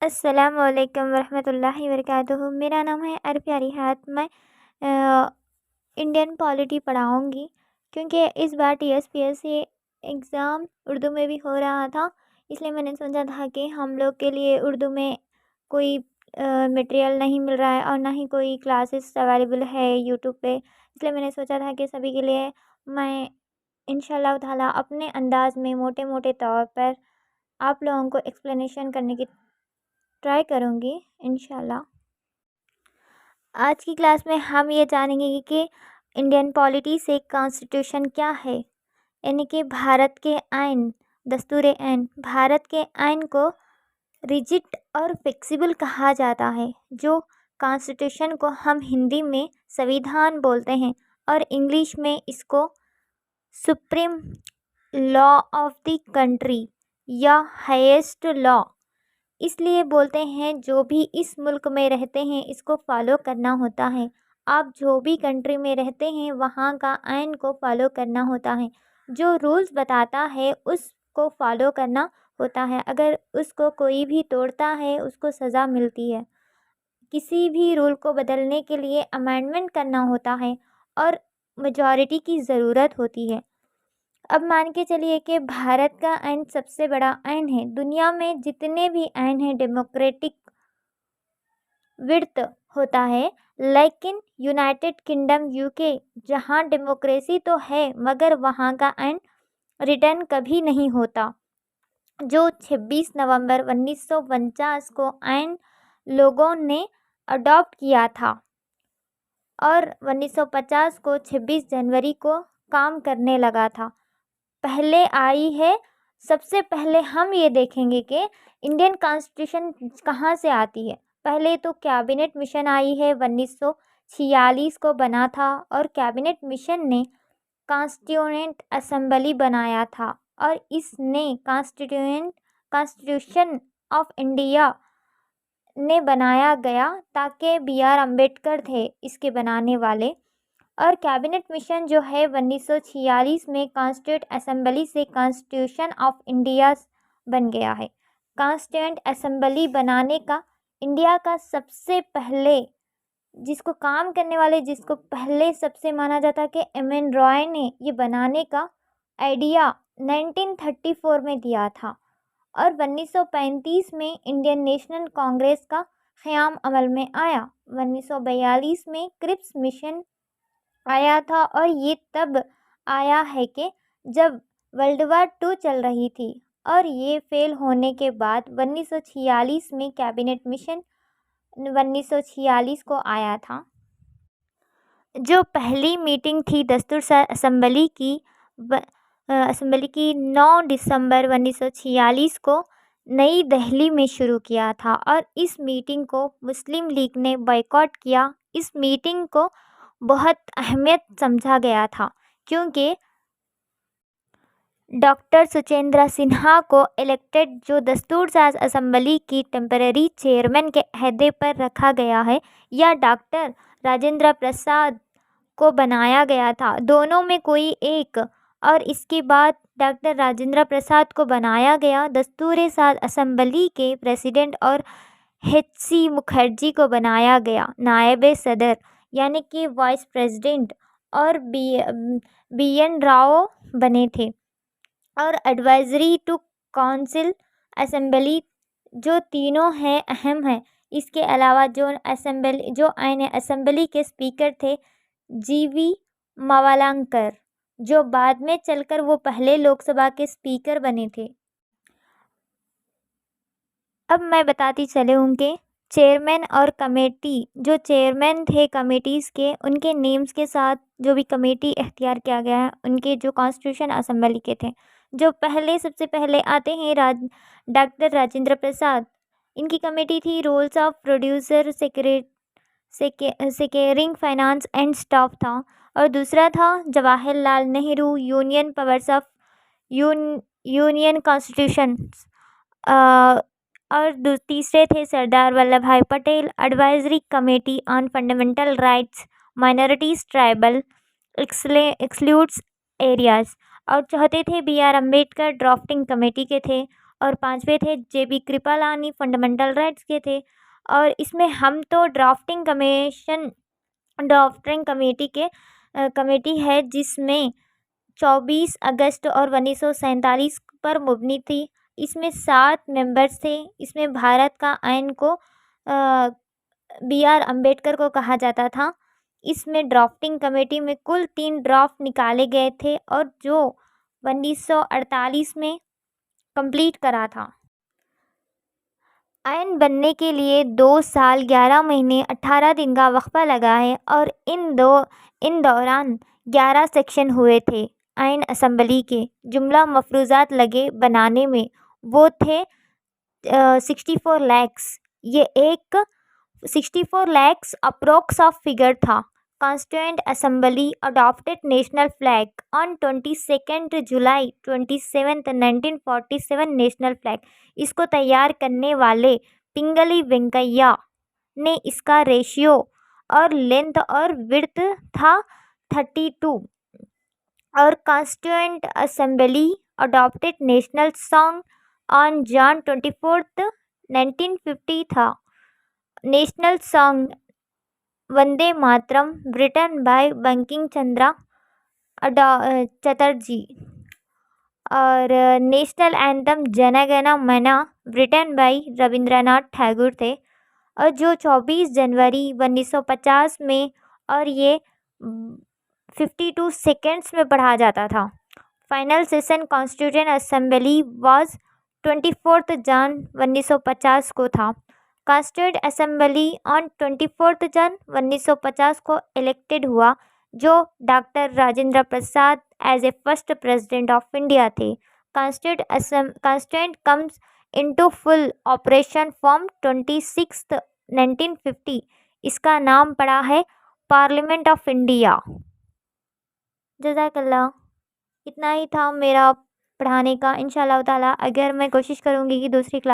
अस्सलामुअलैकुम वरहमतुल्लाहि वबरकातुहू। मेरा नाम है अरफिया रिहात। मैं अ, इंडियन पॉलिटी पढ़ाऊँगी क्योंकि इस बार टीएसपीएससी एग्ज़ाम उर्दू में भी हो रहा था। इसलिए मैंने सोचा था कि हम लोग के लिए उर्दू में कोई मटेरियल नहीं मिल रहा है और ना ही कोई क्लासेस अवेलेबल है यूट्यूब पे। इसलिए मैंने सोचा था कि सभी के लिए मैं इंशाअल्लाह ताला अपने अंदाज़ में मोटे-मोटे तौर पर आप लोगों को एक्सप्लेनेशन करने की ट्राई करूँगी इंशाल्लाह। आज की क्लास में हम ये जानेंगे कि इंडियन पॉलिटी से कॉन्स्टिट्यूशन क्या है, यानी कि भारत के आइन, दस्तूर-ए-आइन। भारत के आइन को रिजिड और फ्लेक्सिबल कहा जाता है। जो कॉन्स्टिट्यूशन को हम हिंदी में संविधान बोलते हैं और इंग्लिश में इसको supreme law of the country या हाईएस्ट लॉ इसलिए बोलते हैं। जो भी इस मुल्क में रहते हैं इसको फॉलो करना होता है। आप जो भी कंट्री में रहते हैं वहाँ का आइन को फॉलो करना होता है। जो रूल्स बताता है उसको फॉलो करना होता है। अगर उसको कोई भी तोड़ता है उसको सज़ा मिलती है। किसी भी रूल को बदलने के लिए अमेंडमेंट करना होता है और मेजॉरिटी की ज़रूरत होती है। अब मान के चलिए कि भारत का आइन सबसे बड़ा आइन है। दुनिया में जितने भी आइन हैं डेमोक्रेटिक विर्थ होता है, लेकिन यूनाइटेड किंगडम यूके जहाँ डेमोक्रेसी तो है मगर वहाँ का आइन रिटर्न कभी नहीं होता। जो 26 नवंबर 1949 को आइन लोगों ने अडॉप्ट किया था और 1950 को 26 जनवरी को काम करने लगा था। पहले आई है। सबसे पहले हम ये देखेंगे कि इंडियन कॉन्स्टिट्यूशन कहाँ से आती है। पहले तो कैबिनेट मिशन आई है, 1946 को बना था और कैबिनेट मिशन ने कॉन्स्टिट्यूएंट असेंबली बनाया था और इसने कॉन्स्टिट्यूशन ऑफ इंडिया ने बनाया गया ताकि बी.आर. अम्बेडकर थे इसके बनाने वाले। और कैबिनेट मिशन जो है 1946 में कॉन्स्टिट्यूंट असेंबली से कॉन्स्टिट्यूशन ऑफ इंडिया बन गया है। कॉन्स्टिट्यूंट असेंबली बनाने का इंडिया का सबसे पहले जिसको काम करने वाले जिसको पहले सबसे माना जाता है कि एम.एन. रॉय ने ये बनाने का आइडिया 1934 में दिया था और 1935 में इंडियन नेशनल कांग्रेस का क़याम अमल में आया। 1942 में क्रिप्स मिशन आया था और ये तब आया है कि जब वर्ल्ड वार 2 चल रही थी और ये फेल होने के बाद 1946 में कैबिनेट मिशन 1946 को आया था। जो पहली मीटिंग थी दस्तूर असेंबली की 9 दिसंबर 1946 को नई दिल्ली में शुरू किया था और इस मीटिंग को मुस्लिम लीग ने बॉयकॉट किया। इस मीटिंग को बहुत अहमियत समझा गया था क्योंकि डॉक्टर सुचेंद्र सिन्हा को इलेक्टेड जो दस्तूर साज असेंबली की टेम्पररी चेयरमैन के अहदे पर रखा गया है या डॉक्टर राजेंद्र प्रसाद को बनाया गया था। दोनों में कोई एक और इसके बाद डॉक्टर राजेंद्र प्रसाद को बनाया गया दस्तूर साज असेंबली के प्रेसिडेंट और एच.सी. मुखर्जी को बनाया गया नायब सदर यानी कि वाइस प्रेसिडेंट और बी.एन. राव बने थे और एडवाइजरी टू काउंसिल असेंबली जो तीनों हैं अहम हैं। इसके अलावा जो आइन असेंबली के स्पीकर थे जी.वी. मावलंकर जो बाद में चलकर वो पहले लोकसभा के स्पीकर बने थे। अब मैं बताती चलूँ कि चेयरमैन और कमेटी जो चेयरमैन थे कमेटीज़ के उनके नेम्स के साथ जो भी कमेटी इख्तियार किया गया है उनके जो कॉन्स्टिट्यूशन असेंबली के थे। जो सबसे पहले आते हैं डॉक्टर राजेंद्र प्रसाद। इनकी कमेटी थी rules of producer securing finance and staff था और दूसरा था Jawaharlal Nehru union powers of union constitution और तीसरे थे Sardar Vallabh Bhai Patel advisory committee on fundamental rights minorities tribal excludes areas और चौथे थे बी.आर. अम्बेडकर ड्राफ्टिंग कमेटी के थे और 5वें थे JB कृपलानी, फंडामेंटल राइट्स के थे। और इसमें हम तो ड्राफ्टिंग कमेटी है जिसमें 24 अगस्त और 1947 पर मुबनी थी। इसमें 7 मेंबर्स थे। इसमें भारत का आइन को BR अम्बेडकर को कहा जाता था। इसमें ड्राफ्टिंग कमेटी में कुल 3 ड्राफ्ट निकाले गए थे और जो 1948 में कंप्लीट करा था। आइन बनने के लिए 2 साल 11 महीने 18 दिन का वक्फा लगा है और इन दौरान 11 सेक्शन हुए थे। आइन असम्बली के जुमला मफरूज़ात लगे बनाने में वो थे 64 लैक्स। ये एक 64 लैक्स अप्रोक्स ऑफ फिगर था। Constituent assembly adopted national flag on 22 July 27 1947 national flag. इसको तैयार करने वाले पिंगली वेंकैया ने इसका रेशियो और लेंथ और विड्थ था 32। और constituent assembly adopted national song on जॉन 24 1950 था। National song Vande Mataram written by Bankim Chandra Chatterjee और नेशनल एंथम जन गण मन रिटन बाय रविंद्रनाथ टैगोर थे। और जो 24 जनवरी 1950 में और ये 52 सेकेंड्स में पढ़ा जाता था। Final session constituent assembly was 24 जन 1950 को था। कॉन्स्टिट्यूएंट असेंबली ऑन 24 जन 1950 को इलेक्टेड हुआ जो doctor Rajendra Prasad as a first president of India थे। Constituent comes into full operation from 26 1950। इसका नाम पड़ा है पार्लियामेंट ऑफ इंडिया। जज़ाकल्लाह। इतना ही था मेरा पढ़ाने का। इंशाअल्लाह ताला अगर मैं कोशिश करूँगी कि दूसरी क्लास